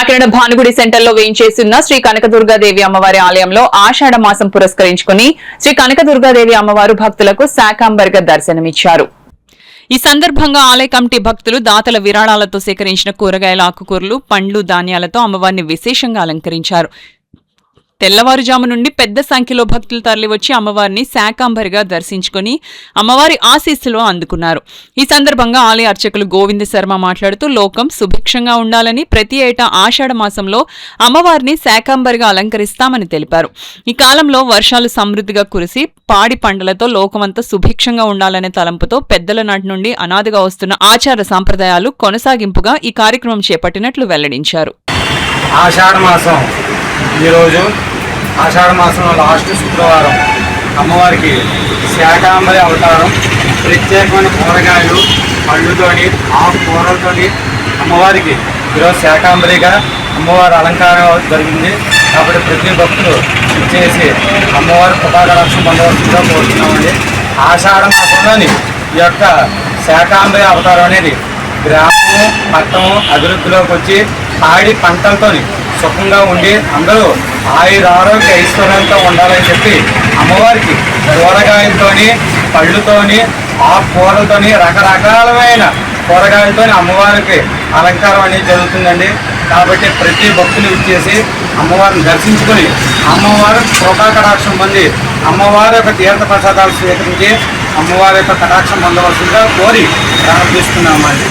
Kakinada Bhanugudi centre లో వేయించేస్తున్న శ్రీ కనకదుర్గాదేవి అమ్మవారి ఆలయంలో ఆషాఢ మాసం పురస్కరించుకుని శ్రీ కనకదుర్గాదేవి అమ్మవారు భక్తులకు శాకాంబరిగా దర్శనమిచ్చారు. ఈ సందర్భంగా ఆలయ కమిటీ భక్తులు దాతల విరాళాలతో సేకరించిన కూరగాయల, ఆకుకూరలు, పండ్లు, ధాన్యాలతో అమ్మవారిని విశేషంగా అలంకరించారు. తెల్లవారుజాము నుండి పెద్ద సంఖ్యలో భక్తులు తరలివచ్చి అమ్మవారిని శాకాంబరిగా దర్శించుకుని అమ్మవారి ఆశీస్సులు అందుకున్నారు. ఈ సందర్భంగా ఆలయ అర్చకులు గోవింద శర్మ మాట్లాడుతూ లోకం సుభిక్షంగా ఉండాలని ప్రతి ఏటా ఆషాఢ మాసంలో అమ్మవారిని శాకాంబరిగా అలంకరిస్తామని తెలిపారు. ఈ కాలంలో వర్షాలు సమృద్ధిగా కురిసి పాడి పంటలతో లోకమంతా సుభిక్షంగా ఉండాలనే తలంపుతో పెద్దల నాటి నుండి అనాదిగా వస్తున్న ఆచార సాంప్రదాయాలు కొనసాగింపుగా ఈ కార్యక్రమం చేపట్టినట్లు వెల్లడించారు. ఆషాఢ మాసం ఈరోజు ఆషాఢ మాసంలో లాస్ట్ శుక్రవారం అమ్మవారికి శాకాంబరి అవతారం. ప్రత్యేకమైన కూరగాయలు, పళ్ళుతోని, ఆకుకూరలతోని అమ్మవారికి ఈరోజు శాకాంబరిగా అమ్మవారి అలంకారం జరిగింది. కాబట్టి ప్రతి భక్తులు ఇచ్చేసి అమ్మవారి కృపాకటాక్షం పొందవలసిందిగా కోరుతున్నామండి. ఆషాఢ మాసంలోని ఈ యొక్క శాకాంబరి అవతారం అనేది గ్రామము, పట్టణం అభివృద్ధిలోకి వచ్చి పాడి పంటలతోని సుఖంగా ఉండి అందరూ ఆరోగ్య ఐశ్వర్యంతో ఉండాలని చెప్పి అమ్మవారికి కూరగాయలతోని, పళ్ళుతోని, ఆకుకూరలతోని, రకరకాలమైన కూరగాయలతోని అమ్మవారికి అలంకారం అనేది జరుగుతుందండి. కాబట్టి ప్రతి భక్తులు ఇచ్చేసి అమ్మవారిని దర్శించుకొని అమ్మవారి కృపా కటాక్షం పొంది అమ్మవారి యొక్క తీర్థ ప్రసాదాలు స్వీకరించి అమ్మవారి యొక్క కటాక్షం పొందవలసిందిగా కోరి ప్రార్థిస్తున్నామండి.